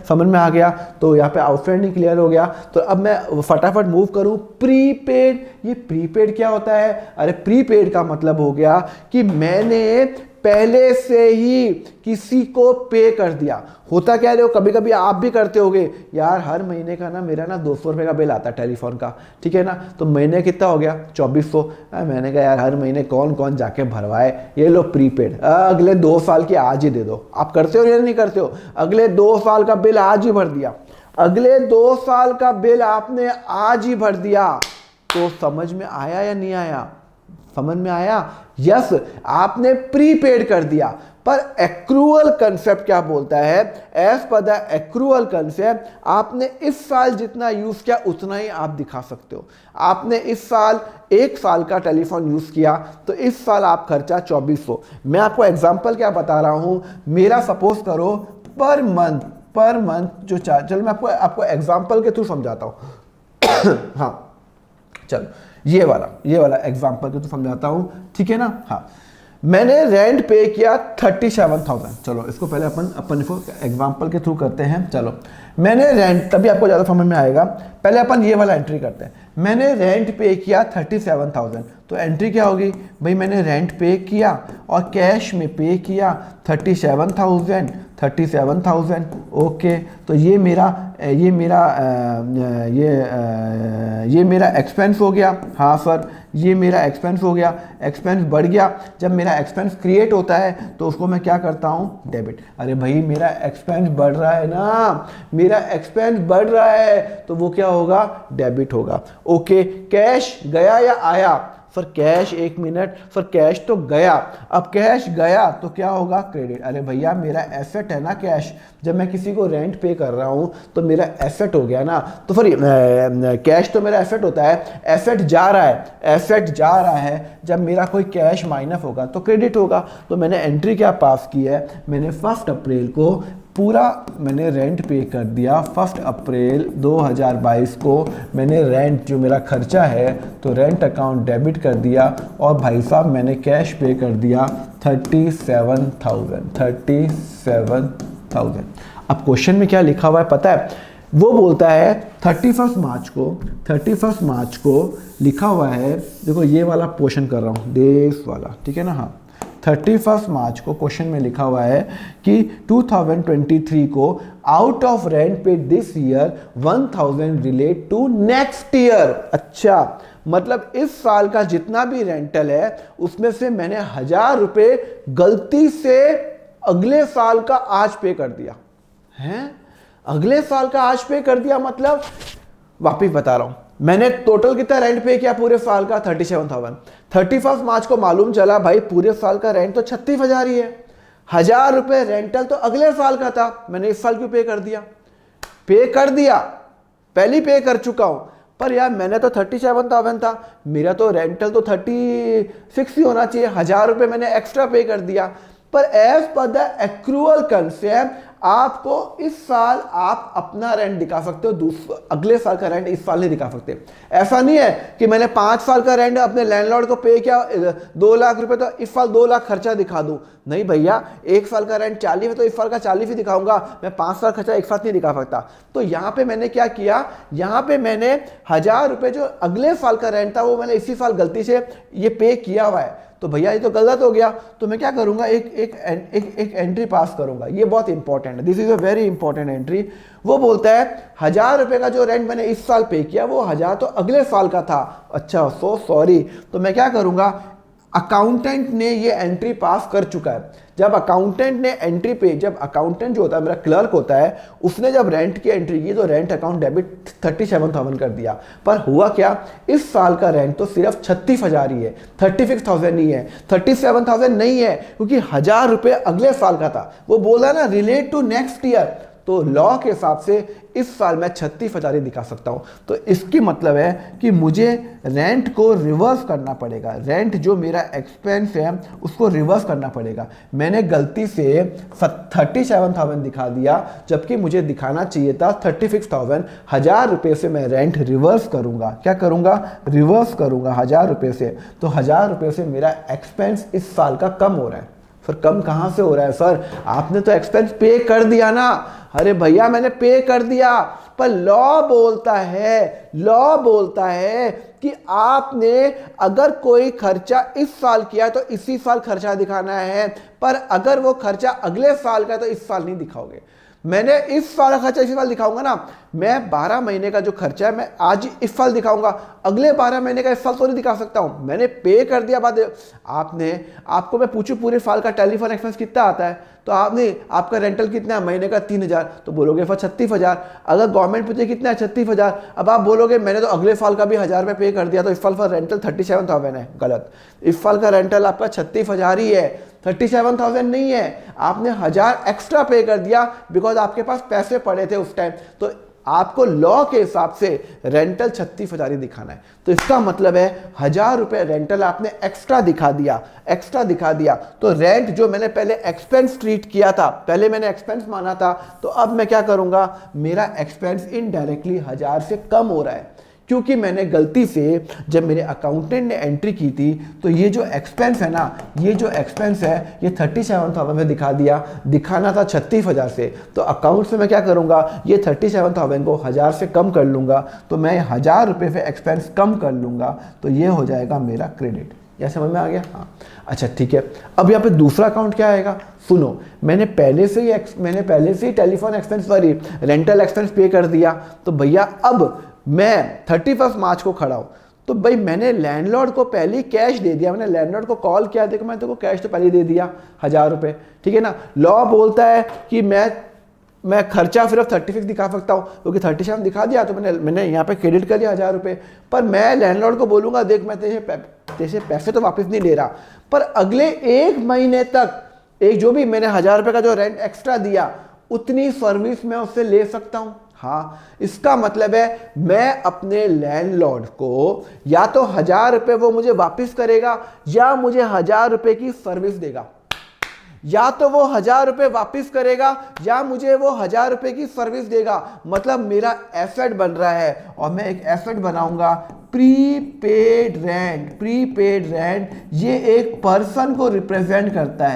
समझ में आ गया। तो यहाँ पे आउटस्टैंडिंग क्लियर हो गया। तो अब मैं फटाफट मूव करूँ प्रीपेड। ये प्रीपेड क्या होता है? अरे प्रीपेड का मतलब हो गया कि मैंने पहले से ही किसी को पे कर दिया। होता क्या है, कभी कभी आप भी करते होगे, यार हर महीने का ना मेरा ना 200 रुपये का बिल आता है टेलीफोन का, ठीक है ना, तो महीने कितना हो गया 2400। मैंने कहा यार हर महीने कौन कौन जाके भरवाए, ये लो प्रीपेड, अगले 2 साल की आज ही दे दो। आप करते हो या नहीं करते हो? अगले 2 साल का बिल आज ही भर दिया, अगले 2 साल का बिल आपने आज ही भर दिया। तो समझ में आया या नहीं आया? समझ में आया? यस, आपने प्रीपेड कर दिया। पर एक्रूअल कंसेप्ट क्या बोलता है? As per the accrual concept आपने इस साल जितना यूज किया उतना ही आप दिखा सकते हो। आपने इस साल 1 साल का टेलीफोन यूज किया तो इस साल आप खर्चा 2400। मैं आपको एग्जांपल क्या बता रहा हूं, मेरा सपोज करो पर मंथ जो चलो मैं आपको एग्जांपल के थ्रू समझाता हूं। हाँ चलो ये वाला एग्जांपल के थ्रू समझाता हूं, ठीक है ना। हाँ, मैंने रेंट पे किया 37,000। चलो इसको पहले अपन इसको एग्जांपल के थ्रू करते हैं। चलो मैंने रेंट, तभी आपको ज़्यादा समझ में आएगा। पहले अपन ये वाला एंट्री करते हैं। मैंने रेंट पे किया 37,000, तो एंट्री क्या होगी भाई? मैंने रेंट पे किया और कैश में पे किया 37,000। ओके, तो ये मेरा एक्सपेंस हो गया। हाँ सर, ये मेरा एक्सपेंस हो गया। एक्सपेंस बढ़ गया। जब मेरा एक्सपेंस क्रिएट होता है तो उसको मैं क्या करता हूँ? डेबिट। अरे भाई मेरा एक्सपेंस बढ़ रहा है ना, मेरा एक्सपेंस बढ़ रहा है, तो वो क्या होगा? डेबिट होगा। ओके, कैश गया या आया? Sir cash, 1 minute sir, cash तो गया। अब कैश गया तो क्या होगा? क्रेडिट। अरे भैया मेरा एसेट है ना कैश, जब मैं किसी को रेंट पे कर रहा हूं तो मेरा एसेट हो गया ना। तो फिर कैश तो मेरा एसेट होता है, एसेट जा रहा है, जब मेरा कोई कैश माइनस होगा तो क्रेडिट होगा। तो मैंने एंट्री क्या पास की है? मैंने 1 अप्रैल को पूरा मैंने रेंट पे कर दिया। 1 अप्रैल 2022 को मैंने रेंट जो मेरा खर्चा है तो रेंट अकाउंट डेबिट कर दिया, और भाई साहब मैंने कैश पे कर दिया 37,000। अब क्वेश्चन में क्या लिखा हुआ है पता है? वो बोलता है 31 मार्च को लिखा हुआ है, देखो ये वाला पोर्शन कर रहा हूँ, देश वाला, ठीक है ना। हाँ, 31 मार्च को क्वेश्चन में लिखा हुआ है कि 2023 को आउट ऑफ रेंट पे this year 1000 relate to next year. अच्छा, मतलब इस साल का जितना भी रेंटल है उसमें से मैंने 1000 रुपये गलती से अगले साल का आज पे कर दिया है। अगले साल का आज पे कर दिया मतलब, वापिस बता रहा हूं, मैंने टोटल कितना रेंट पे किया पूरे साल का? 37,000। 31 मार्च को मालूम चला भाई पूरे साल का रेंट तो 36,000 ही है। 1000 रुपये रेंटल तो अगले साल का था, मैंने इस साल क्यों पे कर दिया? पे कर दिया, पहले पे कर चुका हूं, पर यार मैंने तो 37,000 था, मेरा तो रेंटल तो 36 ही होना चाहिए। 1000 रुपये मैंने एक्स्ट्रा पे कर दिया। पर as per the accrual concept आपको इस साल आप अपना रेंट दिखा सकते हो, अगले साल का रेंट इस साल नहीं दिखा सकते। ऐसा नहीं है कि मैंने 5 साल का रेंट अपने लैंडलॉर्ड को पे किया 2 लाख रुपए, तो इस साल 2 लाख खर्चा दिखा दूं। नहीं भैया, 1 साल का रेंट 40 है तो इस साल का 40 ही दिखाऊंगा, मैं 5 साल खर्चा एक साथ नहीं दिखा सकता। तो यहां पे मैंने क्या किया? यहां पे मैंने 1000 रुपए जो अगले साल का रेंट था वो मैंने इसी साल गलती से ये पे किया हुआ है, तो भैया ये तो गलत हो गया। तो मैं क्या करूंगा? एक एंट्री पास करूंगा। ये बहुत इंपॉर्टेंट है, this is a very important entry. वो बोलता है 1000 रुपए का जो रेंट मैंने इस साल पे किया वो 1000 तो अगले साल का था। अच्छा, सो सॉरी। तो मैं क्या करूंगा? अकाउंटेंट ने ये एंट्री पास कर चुका है। जब अकाउंटेंट ने एंट्री पे, जब अकाउंटेंट जो होता है मेरा क्लर्क होता है, उसने जब रेंट की एंट्री की तो रेंट अकाउंट डेबिट 37,000 कर दिया। पर हुआ क्या? इस साल का रेंट तो सिर्फ 36,000 ही है, 36,000 नहीं है, 37,000 नहीं है, क्योंकि 1000 रुपये अगले साल का था। वो बोला ना रिलेट टू नेक्स्ट ईयर, तो लॉ के हिसाब से इस साल मैं 36,000 ही दिखा सकता हूं। तो इसकी मतलब है कि मुझे रेंट को रिवर्स करना पड़ेगा। रेंट जो मेरा एक्सपेंस है उसको रिवर्स करना पड़ेगा। मैंने गलती से 37,000 दिखा दिया, जबकि मुझे दिखाना चाहिए था 36,000। 1000 रुपये से मैं रेंट रिवर्स करूंगा। क्या करूंगा? रिवर्स करूंगा 1000 रुपये से। तो 1000 रुपये से मेरा एक्सपेंस इस साल का कम हो रहा है। सर कम कहाँ से हो रहा है सर, आपने तो एक्सपेंस पे कर दिया ना। अरे भैया मैंने पे कर दिया, पर लॉ बोलता है कि आपने अगर कोई खर्चा इस साल किया तो इसी साल खर्चा दिखाना है, पर अगर वो खर्चा अगले साल का है तो इस साल नहीं दिखाओगे। मैंने इस साल का खर्चा इसी साल दिखाऊंगा ना, मैं 12 महीने का जो खर्चा है मैं आज इस साल दिखाऊंगा, अगले 12 महीने का इस साल तो नहीं दिखा सकता हूं। मैंने पे कर दिया बाद आपको मैं पूछूं पूरे साल का टेलीफोन एक्सपेंस कितना आता है, तो आपका रेंटल कितना है महीने का 3000, तो बोलोगे फिर 36,000। अगर गवर्नमेंट पूछे कितना है 36,000, अब आप बोलोगे मैंने तो अगले साल का भी 1000 रुपये पे कर दिया तो इस साल का रेंटल 37,000 है। गलत, इस साल का रेंटल आपका 36,000 ही है, 37,000 नहीं है। आपने 1000 एक्स्ट्रा पे कर दिया बिकॉज आपके पास पैसे पड़े थे उस टाइम, तो आपको लॉ के हिसाब से रेंटल 36,000 ही दिखाना है। तो इसका मतलब है 1000 रुपये रेंटल आपने एक्स्ट्रा दिखा दिया। तो रेंट जो मैंने पहले एक्सपेंस ट्रीट किया था, पहले मैंने एक्सपेंस माना था, तो अब मैं क्या करूंगा, मेरा एक्सपेंस इनडायरेक्टली 1000 से कम हो रहा है, क्योंकि मैंने गलती से जब मेरे अकाउंटेंट ने एंट्री की थी तो ये जो एक्सपेंस है ना, ये 37,000 में दिखाना था 36,000 से। तो अकाउंट से मैं क्या करूँगा, ये 37,000 को 1000 से कम कर लूँगा, तो मैं 1000 रुपये से एक्सपेंस कम कर लूँगा, तो ये हो जाएगा मेरा क्रेडिट। यह समझ में आ गया? हाँ, अच्छा ठीक है। अब यहाँ पे दूसरा अकाउंट क्या आएगा, सुनो, मैंने पहले से ही telephone expense sorry rental expense pay कर दिया, तो भैया अब मैं 31 मार्च को खड़ा हूं, तो भाई मैंने लैंडलॉर्ड को पहले ही कैश दे दिया, मैंने लैंडलॉर्ड को कॉल किया, देखो मैं तेरे को कैश तो पहले ही दे दिया 1000 रुपये, ठीक है ना। लॉ बोलता है कि मैं खर्चा सिर्फ 36 दिखा सकता हूँ, क्योंकि 37 दिखा दिया तो मैंने यहाँ पे क्रेडिट कर लिया 1000 रुपये। पर मैं लैंडलॉर्ड को बोलूँगा देख मैं तेरे पैसे तो वापस नहीं ले रहा, पर अगले 1 महीने तक जो भी मैंने 1000 रुपये का जो रेंट एक्स्ट्रा दिया उतनी सर्विस मैं उससे ले सकता हूँ। हाँ, इसका मतलब है मैं अपने लैंडलॉर्ड को या तो 1000 रुपये वो मुझे वापस करेगा या मुझे 1000 रुपये की सर्विस देगा, या तो वो 1000 रुपये वापिस करेगा या मुझे वो 1000 रुपये की सर्विस देगा। मतलब मेरा एसेट बन रहा है, और मैं एक एसेट बनाऊंगा प्रीपेड रेंट। ये एक पर्सन को रिप्रेजेंट करता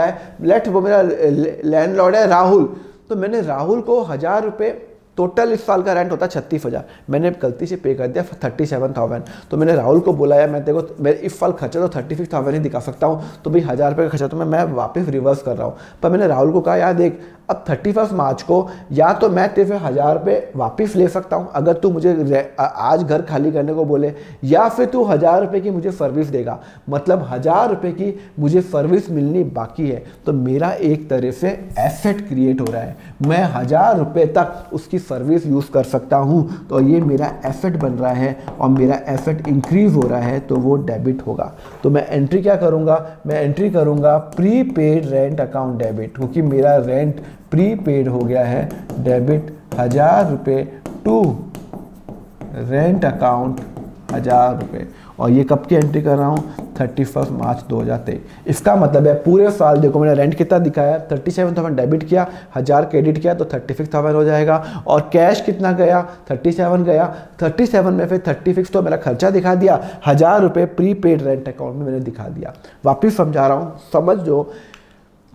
है, लेट वो मेरा लैंडलॉर्ड है राहुल, तो मैंने राहुल को 1000 रुपये, टोटल इस साल का रेंट होता है 36,000, मैंने गलती से पे कर दिया 37,000। तो मैंने राहुल को बोला है मैं देखो मेरे इस साल खर्चा तो 36,000 ही दिखा सकता हूँ, तो भाई 1000 रुपये का खर्चा तो मैं वापस रिवर्स कर रहा हूँ। पर मैंने राहुल को कहा यार देख अब 31 मार्च को या तो मैं तेरे से 1000 रुपये वापस ले सकता हूँ अगर तू मुझे आज घर खाली करने को बोले, या फिर तू 1000 रुपये की मुझे सर्विस देगा। मतलब 1000 रुपये की मुझे सर्विस मिलनी बाकी है, तो मेरा एक तरह से एसेट क्रिएट हो रहा है, मैं 1000 रुपये तक उसकी सर्विस यूज़ कर सकता हूँ, तो ये मेरा एसेट बन रहा है और मेरा एसेट इंक्रीज हो रहा है, तो वो डेबिट होगा। तो मैं एंट्री क्या करूँगा, मैं एंट्री करूँगा प्रीपेड रेंट अकाउंट डेबिट, क्योंकि मेरा रेंट प्रीपेड हो गया है, डेबिट 1000 रुपये टू रेंट अकाउंट 1000 रुपये। और ये कब की एंट्री कर रहा हूँ, 31 मार्च 2023। इसका मतलब है पूरे साल देखो मैंने रेंट कितना दिखाया, 37,000 डेबिट किया, 1000 क्रेडिट किया तो 36,000 हो जाएगा। और कैश कितना गया, 37 गया, 37 में फिर 36 तो मेरा खर्चा दिखा दिया, 1000 रुपये प्रीपेड रेंट अकाउंट में मैंने दिखा दिया। वापिस समझा रहा हूँ, समझ जो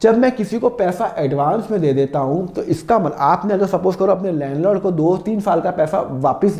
जब मैं किसी को पैसा एडवांस में दे देता हूं, तो इसका मतलब आपने अगर सपोज करो अपने लैंडलॉर्ड को 2-3 साल का पैसा वापस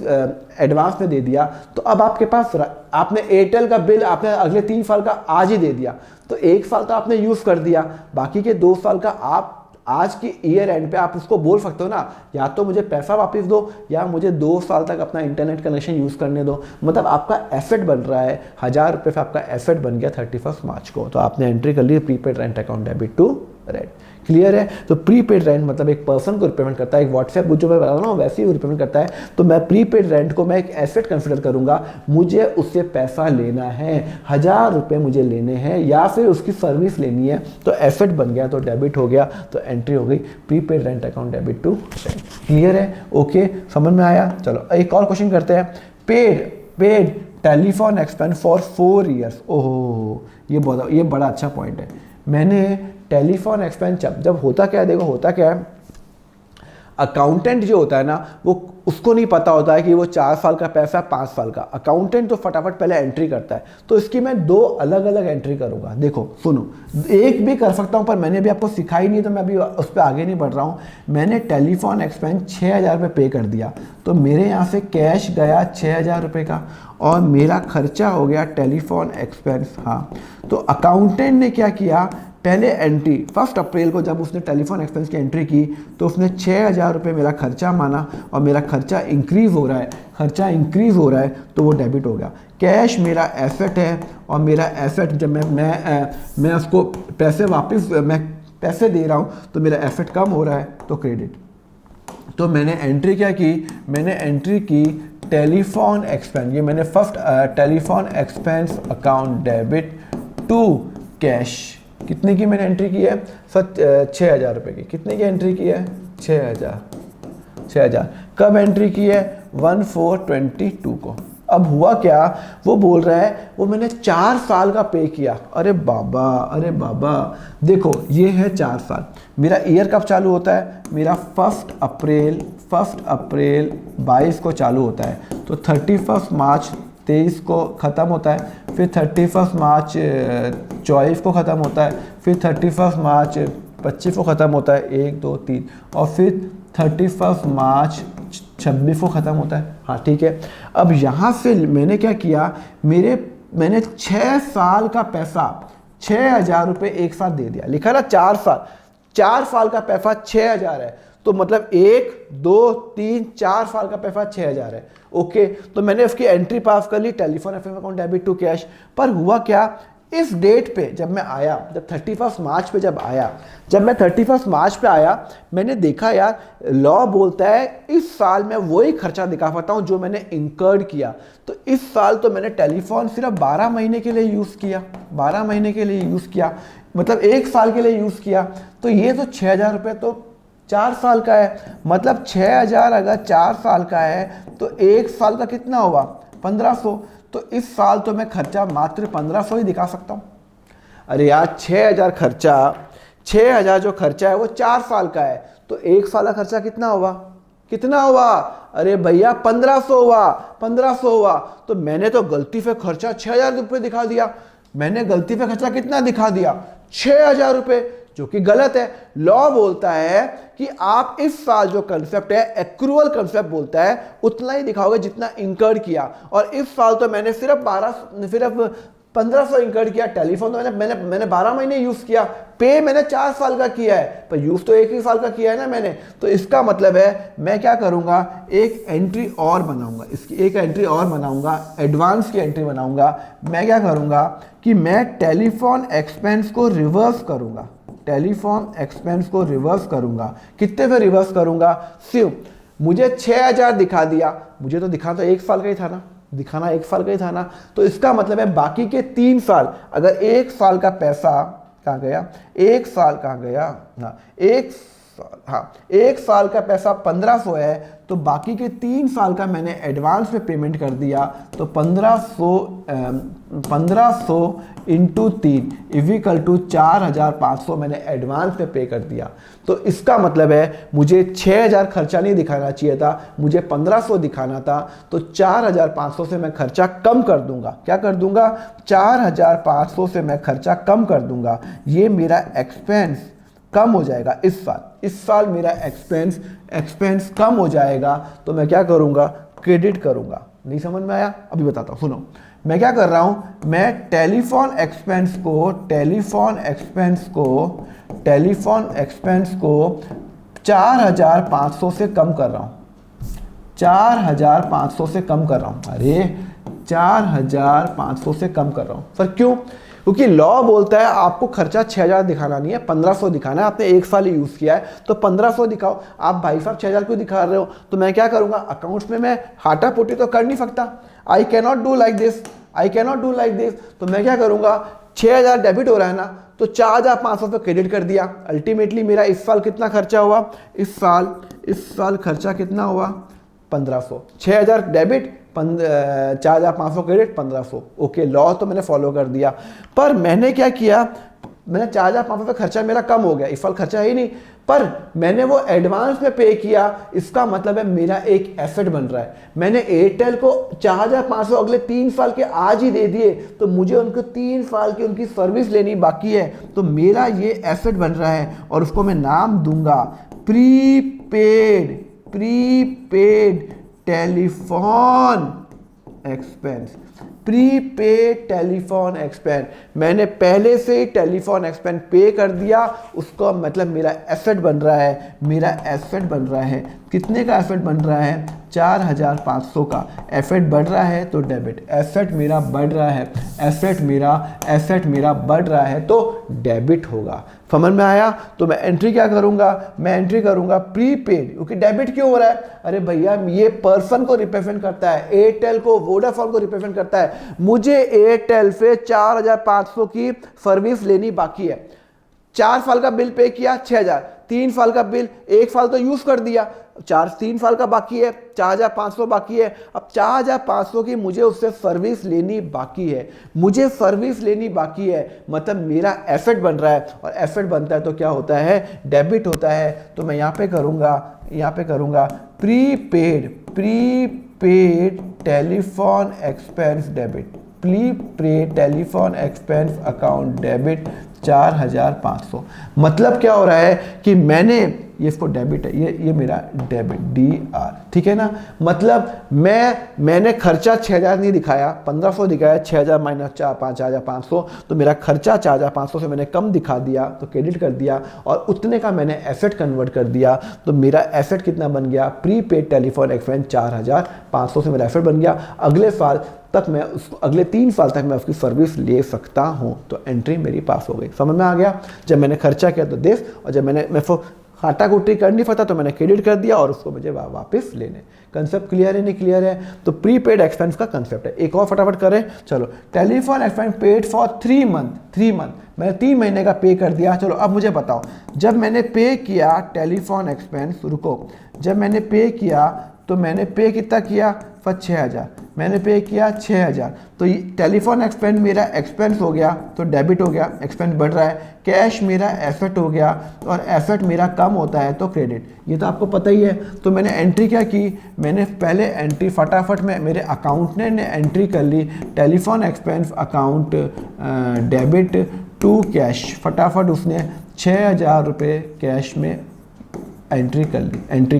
एडवांस में दे दिया, तो अब आपके पास आपने एयरटेल का बिल आपने अगले 3 साल का आज ही दे दिया, तो 1 साल तो आपने यूज़ कर दिया, बाकी के 2 साल का आप आज की ईयर एंड पे आप उसको बोल सकते हो ना, या तो मुझे पैसा वापस दो या मुझे 2 साल तक अपना इंटरनेट कनेक्शन यूज़ करने दो। मतलब आपका एसेट बन रहा है, 1000 रुपये से आपका एसेट बन गया 31 मार्च को। तो आपने एंट्री कर ली prepaid rent account debit to rent. Clear है? तो प्रीपेड रेंट मतलब एक पर्सन को रिप्रेजेंट करता है, एक व्हाट्सएप जो मैं बता रहा हूँ वैसे ही रिप्रेजेंट करता है। तो मैं प्रीपेड रेंट को मैं एक एसेट कंसिडर करूंगा, मुझे उससे पैसा लेना है, 1000 रुपये मुझे लेने हैं या फिर उसकी सर्विस लेनी है, तो एसेट बन गया, तो डेबिट हो गया, तो एंट्री हो गई prepaid rent account debit to rent. Clear है? ओके, समझ में आया? चलो एक और क्वेश्चन करते हैं। Paid telephone expense for 4 years. ओहो, ये बड़ा अच्छा पॉइंट है। मैंने टेलीफोन एक्सपेंस जब होता क्या है, देखो होता क्या है, अकाउंटेंट जो होता है ना, वो उसको नहीं पता होता है कि वो 4 साल का पैसा 5 साल का। अकाउंटेंट तो फटाफट पहले एंट्री करता है। तो इसकी मैं 2 अलग अलग एंट्री करूँगा। देखो सुनो, एक भी कर सकता हूँ पर मैंने अभी आपको सिखाई नहीं, तो मैं अभी उस पर आगे नहीं बढ़ रहा हूँ। मैंने टेलीफोन एक्सपेंस 6,000 रुपये पे कर दिया, तो मेरे यहाँ से कैश गया 6,000 रुपये का और मेरा खर्चा हो गया टेलीफोन एक्सपेंस। हाँ, तो अकाउंटेंट ने क्या किया, पहले एंट्री 1 अप्रैल को जब उसने टेलीफोन एक्सपेंस की एंट्री की तो उसने 6,000 रुपये मेरा खर्चा माना और मेरा खर्चा इंक्रीज़ हो रहा है, खर्चा इंक्रीज़ हो रहा है तो वो डेबिट हो गया। कैश मेरा एसेट है और मेरा एसेट जब मैं उसको पैसे वापस मैं पैसे दे रहा हूँ तो मेरा एसेट कम हो रहा है तो क्रेडिट। तो मैंने एंट्री क्या की, मैंने एंट्री की टेलीफोन एक्सपेंस, ये मैंने first telephone expense account debit to cash. कितने की मैंने एंट्री की है सर, 6,000 रुपये की। कितने की एंट्री की है, 6,000। कब एंट्री की है, 1/4/22 को। अब हुआ क्या, वो बोल रहा है वो मैंने 4 साल का पे किया। अरे बाबा देखो ये है 4 साल। मेरा ईयर कब चालू होता है, मेरा 1 अप्रैल 22 को चालू होता है, तो 31 मार्च 23 को ख़त्म होता है, फिर 31 मार्च 24 को ख़त्म होता है, फिर 31 मार्च 25 को ख़त्म होता है, 1 2 3, और फिर 31 मार्च 26 को ख़त्म होता है। हाँ ठीक है। अब यहाँ से मैंने क्या किया, मैंने 6 साल का पैसा 6,000 रुपये एक साथ दे दिया। लिखा ना 4 साल का पैसा 6,000 है, तो मतलब 1 2 3 4 साल का पैसा 6,000 है। ओके, तो मैंने उसकी एंट्री पास कर ली, telephone FM account debit to cash. पर हुआ क्या, इस डेट पे जब मैं आया, जब 31 मार्च पे जब मैं 31 मार्च पे आया, मैंने देखा यार लॉ बोलता है इस साल मैं वही खर्चा दिखा पाता हूँ जो मैंने इंकर्ड किया। तो इस साल तो मैंने टेलीफोन सिर्फ 12 महीने के लिए यूज़ किया, 12 महीने के लिए यूज़ किया, मतलब 1 साल के लिए यूज़ किया। तो ये तो 6,000 रुपये तो 4 साल का है, मतलब 6,000 अगर 4 साल का है तो 1 साल का कितना हुआ, 1,500। तो इस साल तो मैं खर्चा मात्र 1,500 ही दिखा सकता हूँ। अरे यार 6,000 जो खर्चा है वो 4 साल का है, तो 1 साल का खर्चा कितना हुआ, अरे भैया 1,500 हुआ। तो मैंने तो गलती से खर्चा 6,000 रुपये दिखा दिया। मैंने गलती से खर्चा कितना दिखा दिया, 6,000 रुपये, जो कि गलत है। लॉ बोलता है कि आप इस साल जो कंसेप्ट है, एक्रूअल कंसेप्ट बोलता है, उतना ही दिखाओगे जितना इंकर्ड किया। और इस साल तो मैंने सिर्फ 1,500 इंकर्ड किया। टेलीफोन तो मैंने 12 महीने यूज किया, पे मैंने 4 साल का किया है, पर यूज तो 1 ही साल का किया है ना मैंने। तो इसका मतलब है मैं क्या करूंगा, एक एंट्री और बनाऊंगा, इसकी एक एंट्री और बनाऊंगा, एडवांस की एंट्री बनाऊंगा। मैं क्या करूंगा कि मैं टेलीफोन एक्सपेंस को रिवर्स करूंगा, कितने पे रिवर्स करूंगा, सिर्फ मुझे 6,000 दिखा दिया, मुझे तो दिखाना तो 1 साल का ही था ना, तो इसका मतलब है बाकी के 3 साल, अगर 1 साल का पैसा कहाँ गया, 1 साल कहाँ गया, हाँ 1 साल का पैसा 1,500 है, तो बाकी के 3 साल का मैंने एडवांस में पेमेंट कर दिया। तो 1,500 इंटू 3 इक्वल टू 4,500 मैंने एडवांस में पे कर दिया। तो इसका मतलब है मुझे 6,000 खर्चा नहीं दिखाना चाहिए था, मुझे 1,500 दिखाना था। तो 4,500 से मैं खर्चा कम कर दूंगा। क्या कर दूंगा, 4,500 से मैं खर्चा कम कर दूंगा। ये मेरा एक्सपेंस कम हो जाएगा इस साल मेरा एक्सपेंस कम हो जाएगा। तो मैं क्या करूंगा, क्रेडिट करूंगा। नहीं समझ में आया, अभी बताता हूं, सुनो। मैं क्या कर रहा हूं, मैं टेलीफोन एक्सपेंस को 4,500 से कम कर रहा हूं, 4,500 से कम कर रहा हूं। अरे 4,500 से कम कर रहा हूं सर, क्यों, क्योंकि लॉ बोलता है आपको खर्चा 6,000 दिखाना नहीं है, 1,500 दिखाना है। आपने 1 साल यूज़ किया है तो 1,500 दिखाओ। आप भाई साहब 6,000 क्यों दिखा रहे हो, तो मैं क्या करूंगा, अकाउंट्स में मैं हाटा पोटी तो कर नहीं सकता। I cannot do like this. तो मैं क्या करूंगा, 6,000 डेबिट हो रहा है ना, तो 4,500 पे क्रेडिट कर दिया। अल्टीमेटली मेरा इस साल कितना खर्चा हुआ, इस साल खर्चा कितना हुआ, 1,500। 6,000 डेबिट, 4,500 क्रेडिट, 1,500। ओके, लॉ तो मैंने फॉलो कर दिया। पर मैंने क्या किया, मैंने 4,500 पे खर्चा मेरा कम हो गया, इस साल खर्चा है ही नहीं, पर मैंने वो एडवांस में पे किया, इसका मतलब है मेरा एक एसेट बन रहा है। मैंने एयरटेल को 4,500 अगले 3 साल के आज ही दे दिए, तो मुझे उनको 3 साल की उनकी सर्विस लेनी बाकी है, तो मेरा ये एसेट बन रहा है और उसको मैं नाम दूंगा prepaid telephone expense. Prepaid telephone expense, मैंने पहले से ही टेलीफोन एक्सपेंस पे कर दिया, उसको मतलब मेरा एसेट बन रहा है। मेरा एसेट बन रहा है, कितने का एसेट बन रहा है? 4,500 का एसेट बढ़ रहा है तो डेबिट। एसेट मेरा बढ़ रहा है, एसेट मेरा बढ़ रहा है तो डेबिट होगा। समझ में आया? तो मैं एंट्री क्या करूंगा? मैं एंट्री करूंगा प्रीपेड, क्योंकि डेबिट क्यों हो रहा है? अरे भैया ये पर्सन को रिप्रेजेंट करता है, एयरटेल को, वोडाफोन को रिप्रेजेंट करता है। मुझे एयरटेल से 4,500 की सर्विस लेनी बाकी है। 4 साल का बिल पे किया 6,000, 3 साल का बिल, 1 साल तो यूज कर दिया, 3 साल का बाकी है, 4,500 बाकी है। अब 4,500 की मुझे उससे सर्विस लेनी बाकी है, मुझे सर्विस लेनी बाकी है, मतलब मेरा एसेट बन रहा है, और एसेट बनता है तो क्या होता है? डेबिट होता है। तो मैं यहाँ पे करूँगा prepaid telephone expense debit, prepaid telephone expense account debit 4,500। मतलब क्या हो रहा है कि मैंने ये, इसको डेबिट है, ये मेरा डेबिट DR, ठीक है ना? मतलब मैंने खर्चा 6,000 नहीं दिखाया, 1,500 दिखाया, 6,000 माइनस 5,500, तो मेरा खर्चा 4,500 से मैंने कम दिखा दिया, तो क्रेडिट कर दिया, और उतने का मैंने एसेट कन्वर्ट कर दिया। तो मेरा एसेट कितना बन गया? प्रीपेड टेलीफोन एक्सपेंस 4,500 से मेरा एसेट बन गया। अगले साल तक मैं उसको, अगले 3 साल तक मैं उसकी सर्विस ले सकता हूँ। तो एंट्री मेरी पास हो गई। समझ में आ गया? जब मैंने खर्चा किया तो दिस, और जब मैं काटा कुटी कर नहीं पता तो मैंने क्रेडिट कर दिया और उसको मुझे वापस लेने। कंसेप्ट क्लियर है? नहीं क्लियर है? तो प्रीपेड एक्सपेंस का कंसेप्ट है। एक और फटाफट करें, चलो। Telephone expense paid for 3 month, मैंने 3 महीने का पे कर दिया। चलो अब मुझे बताओ, जब मैंने पे किया टेलीफोन एक्सपेंस, रुको, जब मैंने पे किया तो मैंने पे कितना किया? 6,000 मैंने पे किया, 6,000। तो टेलीफोन एक्सपेंस मेरा एक्सपेंस हो गया तो डेबिट हो गया, एक्सपेंस बढ़ रहा है। कैश मेरा एसेट हो गया, और एसेट मेरा कम होता है तो क्रेडिट, ये तो आपको पता ही है। तो मैंने एंट्री क्या की? मैंने पहले एंट्री फटाफट में मेरे अकाउंटेंट ने एंट्री कर ली, telephone expense account debit to cash. फटाफट उसने 6,000 रुपये कैश में एंट्री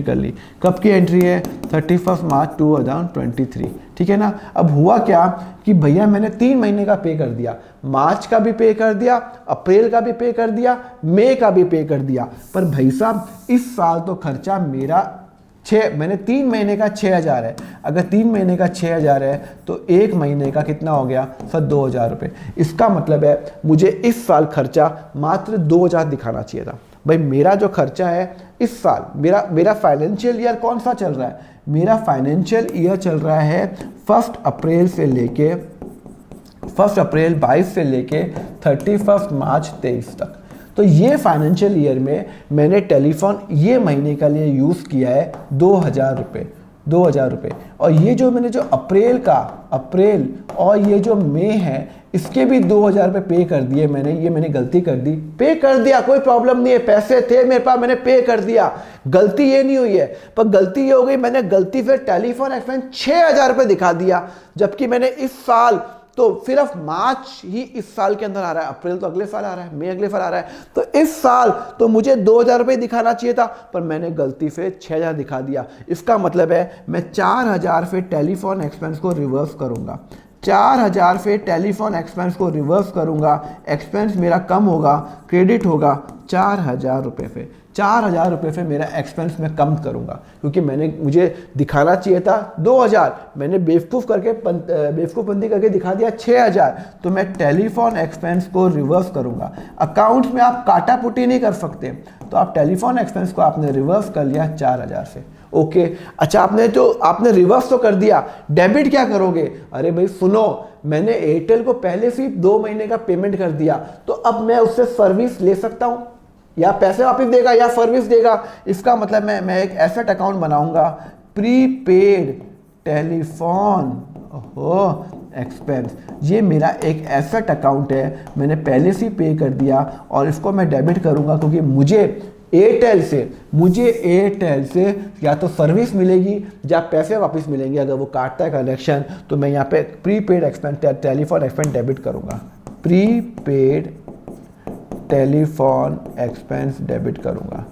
कर ली। कब की एंट्री है? 31 मार्च 2023, ठीक है ना? अब हुआ क्या कि भैया मैंने 3 महीने का पे कर दिया, मार्च का भी पे कर दिया, अप्रैल का भी पे कर दिया, मई का भी पे कर दिया, पर भाई साहब इस साल तो खर्चा मेरा मैंने 3 महीने का 6,000 है। अगर 3 महीने का 6,000 है तो 1 महीने का कितना हो गया? सर 2,000 रुपये। इसका मतलब है मुझे इस साल खर्चा मात्र 2,000 दिखाना चाहिए था। भाई मेरा जो खर्चा है इस साल, मेरा फाइनेंशियल ईयर कौन सा चल रहा है? मेरा फाइनेंशियल ईयर चल रहा है 1 अप्रैल 22 से लेके 31 मार्च 23 तक। तो ये फाइनेंशियल ईयर में मैंने टेलीफोन ये महीने के लिए यूज़ किया है 2,000 रुपये। और ये जो मैंने जो अप्रैल और ये जो मई है, इसके भी 2,000 रुपये पे कर दिए मैंने। ये मैंने गलती कर दी, पे कर दिया, कोई प्रॉब्लम नहीं है, पैसे थे मेरे पास, मैंने पे कर दिया, गलती ये नहीं हुई है। पर गलती ये हो गई, मैंने गलती से टेलीफोन एक्सपेंस 6,000 रुपये दिखा दिया, जबकि मैंने इस साल तो सिर्फ मार्च ही इस साल के अंदर आ रहा है, अप्रैल तो अगले साल आ रहा है, मई अगले साल आ रहा है। तो इस साल तो मुझे 2,000 रुपये दिखाना चाहिए था, पर मैंने गलती से 6,000 दिखा दिया। इसका मतलब है मैं 4,000 से टेलीफोन एक्सपेंस को रिवर्स करूंगा, 4,000 से टेलीफोन एक्सपेंस को रिवर्स करूंगा, एक्सपेंस मेरा कम होगा, क्रेडिट होगा 4,000 रुपये से। 4,000 रुपये से मेरा एक्सपेंस मैं कम करूंगा, क्योंकि मुझे दिखाना चाहिए था 2,000, मैंने बेवकूफ़बंदी करके दिखा दिया 6,000। तो मैं टेलीफोन एक्सपेंस को रिवर्स करूंगा। अकाउंट्स में आप काटा पुटी नहीं कर सकते, तो आप टेलीफोन एक्सपेंस को आपने रिवर्स कर लिया 4,000 से। ओके, अच्छा आपने रिवर्स तो कर दिया, डेबिट क्या करोगे? अरे भाई सुनो, मैंने एयरटेल को पहले से 2 महीने का पेमेंट कर दिया, तो अब मैं उससे सर्विस ले सकता हूं, या पैसे वापस देगा या सर्विस देगा। इसका मतलब मैं एक एसेट अकाउंट बनाऊंगा, प्रीपेड टेलीफोन एक्सपेंस। ये मेरा एक एसेट अकाउंट है, मैंने पहले से पे कर दिया और इसको मैं डेबिट करूंगा, क्योंकि मुझे एयरटेल से मुझे एयरटेल से या तो सर्विस मिलेगी या पैसे वापस मिलेंगे। अगर वो काटता है कनेक्शन तो मैं यहाँ पे prepaid expense telephone expense debit करूँगा, प्रीपेड टेलीफोन एक्सपेंस डेबिट करूँगा,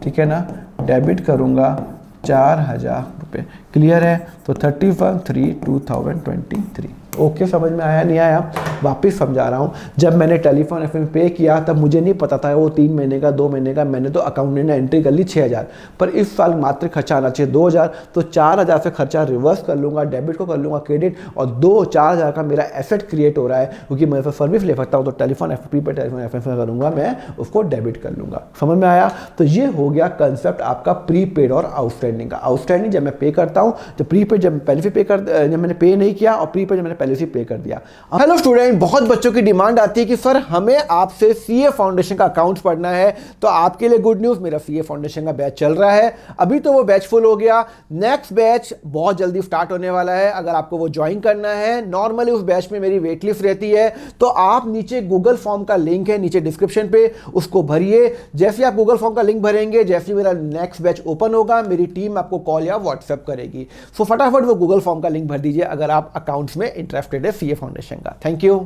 ठीक है ना, डेबिट करूँगा 4000 रुपये। क्लियर है? तो 31/3/2023। ओके, समझ में आया नहीं आया? वापस समझा रहा हूँ। जब मैंने टेलीफोन एफ पे किया तब मुझे नहीं पता था वो 3 महीने का 2 महीने का, मैंने तो अकाउंटेंट ने एंट्री कर ली 6000, पर इस साल मात्र खर्चा आना चाहिए 2000, तो 4000 से खर्चा रिवर्स कर लूँगा, डेबिट को कर लूँगा क्रेडिट, और 4000 का मेरा एसेट क्रिएट हो रहा है क्योंकि मैं तो सर्विस ले सकता हूँ, तो टेलीफोन एफ पे टेलीफोन एफ करूँगा, मैं उसको डेबिट कर लूँगा। समझ में आया? तो ये हो गया कंसेप्ट आपका प्रीपेड और आउटस्टैंडिंग का। आउटस्टैंडिंग जब मैं पे करता हूँ, तो प्रीपेड जब पहले से पे कर, जब मैंने पे नहीं किया, और प्रीपेड जब मैंने पहले से पे कर दिया। हेलो स्टूडेंट, बहुत बच्चों की डिमांड आती है कि सर हमें आपसे सीए फाउंडेशन का अकाउंट्स पढ़ना है। तो आपके लिए गुड न्यूज़, मेरा सीए फाउंडेशन का बैच चल रहा है। अभी तो वो बैच फुल हो गया, नेक्स्ट बैच बहुत जल्दी स्टार्ट होने वाला है। अगर आपको वो ज्वाइन करना है, नॉर्मली उस बैच में मेरी वेट लिस्ट रहती है, तो आप नीचे गूगल फॉर्म का लिंक है नीचे डिस्क्रिप्शन पे, उसको भरिए। जैसे आप गूगल फॉर्म का लिंक भरेंगे, जैसे मेरा नेक्स्ट बैच ओपन होगा, मेरी टीम आपको कॉल या व्हाट्सएप करेगी। सो फटाफट वो गूगल फॉर्म का लिंक भर दीजिए अगर आप अकाउंट्स में इंटरेस्टेड है सीए फाउंडेशन का। Thank you.